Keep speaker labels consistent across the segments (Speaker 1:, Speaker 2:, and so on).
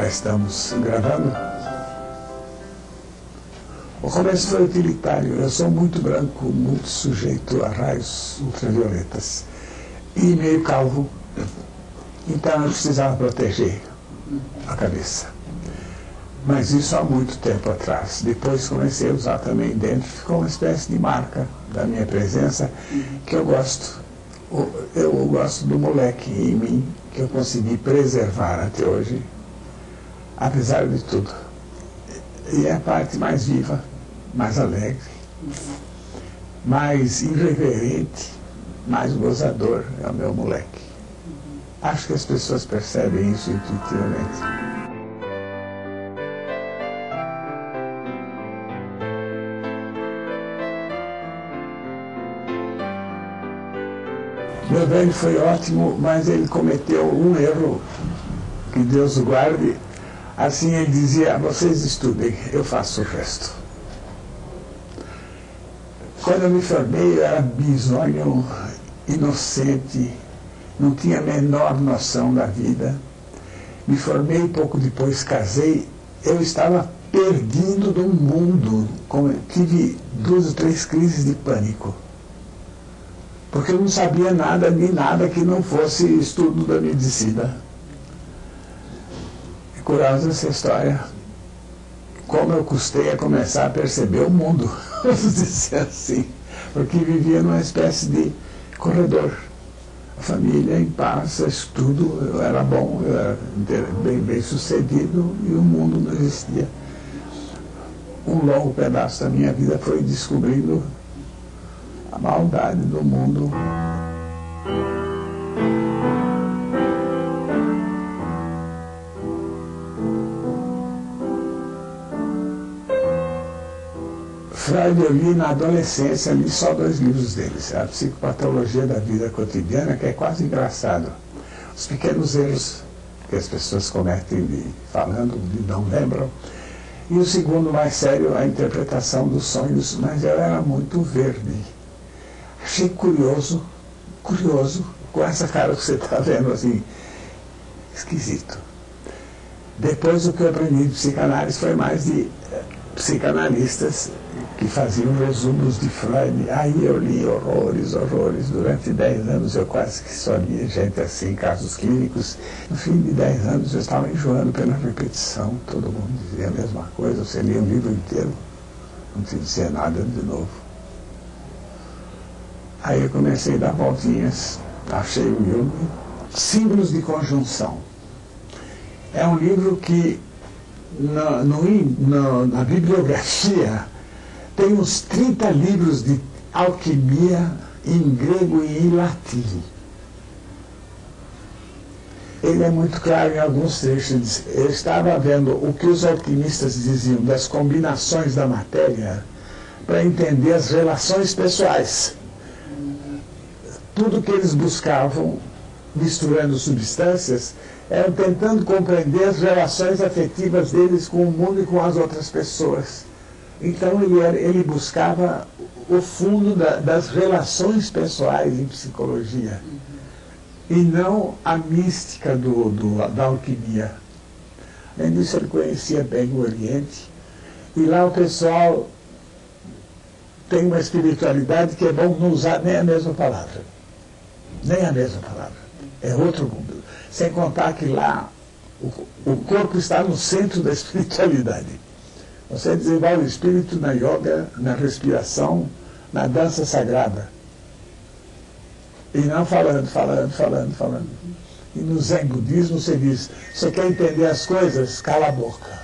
Speaker 1: estamos gravando. O começo foi utilitário. Eu sou muito branco, muito sujeito a raios ultravioletas e meio calvo, então eu precisava proteger a cabeça. Mas isso há muito tempo atrás. Depois comecei a usar também dentro, ficou uma espécie de marca da minha presença que eu gosto. Eu gosto do moleque em mim, que eu consegui preservar até hoje, apesar de tudo. E é a parte mais viva, mais alegre, mais irreverente, mais gozador, é o meu moleque. Acho que as pessoas percebem isso intuitivamente. Meu velho foi ótimo, mas ele cometeu um erro, que Deus o guarde. Assim ele dizia: vocês estudem, eu faço o resto. Quando eu me formei, eu era bisonho, inocente, não tinha a menor noção da vida. Me formei, pouco depois casei, eu estava perdido do mundo. Tive 2 ou 3 crises de pânico, porque eu não sabia nada, nem nada que não fosse estudo da medicina. É curiosa essa história. Como eu custei a começar a perceber o mundo, vamos dizer assim, porque vivia numa espécie de corredor. A família em paz, tudo, eu era bom, eu era bem sucedido e o mundo não existia. Um longo pedaço da minha vida foi descobrindo a maldade do mundo. Freud eu li na adolescência, li só 2 livros deles. A Psicopatologia da Vida Cotidiana, que é quase engraçado. Os pequenos erros que as pessoas cometem falando, não lembram. E o segundo, mais sério, a Interpretação dos Sonhos, mas eu era muito verde. Achei curioso, com essa cara que você está vendo, assim, esquisito. Depois o que eu aprendi de psicanálise foi mais de psicanalistas que faziam resumos de Freud. Aí eu li horrores. Durante 10 anos eu quase que só lia gente assim, casos clínicos. No fim de 10 anos eu estava enjoando pela repetição. Todo mundo dizia a mesma coisa. Você lia um livro inteiro, não te dizia nada de novo. Aí eu comecei a dar voltinhas, achei o Jung. Símbolos de Conjunção. É um livro que na bibliografia tem uns 30 livros de alquimia em grego e em latim. Ele é muito claro em alguns trechos. Eu estava vendo o que os alquimistas diziam das combinações da matéria para entender as relações pessoais. Tudo que eles buscavam, misturando substâncias, era tentando compreender as relações afetivas deles com o mundo e com as outras pessoas. Então ele buscava o fundo das relações pessoais em psicologia, e não a mística da alquimia. Além disso, ele conhecia bem o Oriente, e lá o pessoal tem uma espiritualidade que é bom não usar nem a mesma palavra. Nem a mesma palavra. É outro mundo. Sem contar que lá o corpo está no centro da espiritualidade. Você desenvolve o espírito na yoga, na respiração, na dança sagrada. E não falando. E no Zen budismo você diz: você quer entender as coisas? Cala a boca.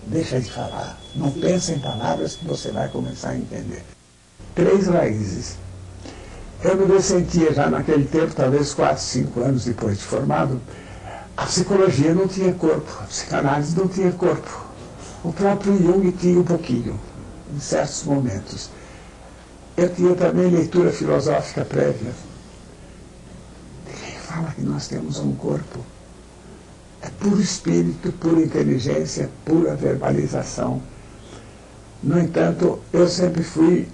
Speaker 1: Deixa de falar. Não pensa em palavras que você vai começar a entender. 3 raízes. Eu me sentia já naquele tempo, talvez 4, 5 anos depois de formado, a psicologia não tinha corpo, a psicanálise não tinha corpo. O próprio Jung tinha um pouquinho, em certos momentos. Eu tinha também leitura filosófica prévia. Ninguém fala que nós temos um corpo. É puro espírito, pura inteligência, pura verbalização. No entanto, eu sempre fui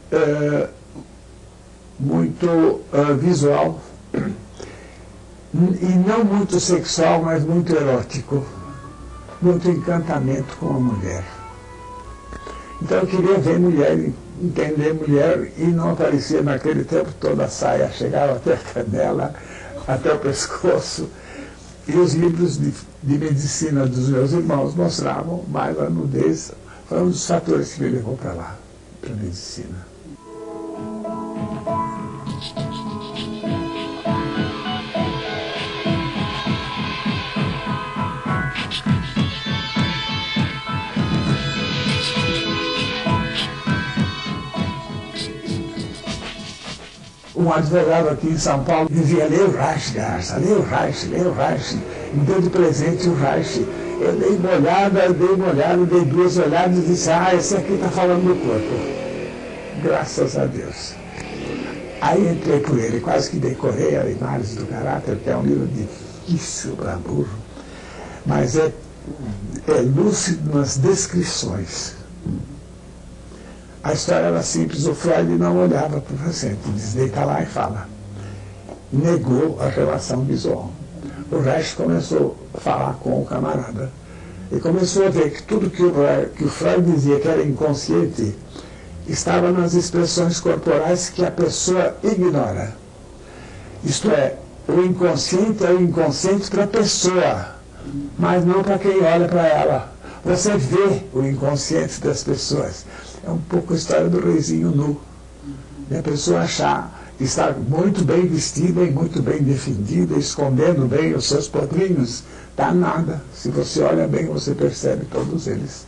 Speaker 1: muito visual, e não muito sexual, mas muito erótico. muito encantamento com a mulher. Então eu queria ver mulher, entender mulher, e não aparecia naquele tempo toda a saia, chegava até a canela, até o pescoço. E os livros de medicina dos meus irmãos mostravam mais a nudez. Foi um dos fatores que me levou para lá, para a medicina. Um advogado aqui em São Paulo dizia: lê o Reich, Garça, lê o Reich, lê o Reich. Me deu de presente o Reich. Eu dei uma olhada, dei duas olhadas e disse: esse aqui está falando do corpo. Graças a Deus. Aí entrei por ele, quase que decorei a Análise do Caráter, que é um livro difícil para burro, mas é lúcido nas descrições. A história era simples, o Freud não olhava para o paciente, diz: deita lá e fala. Negou a relação visual. O Reich começou a falar com o camarada e começou a ver que tudo que o Freud dizia que era inconsciente estava nas expressões corporais que a pessoa ignora. Isto é, o inconsciente é o inconsciente para a pessoa, mas não para quem olha para ela. Você vê o inconsciente das pessoas. É um pouco a história do reizinho nu. E a pessoa achar que está muito bem vestida e muito bem defendida, escondendo bem os seus podrinhos. Está nada. Se você olha bem, você percebe todos eles.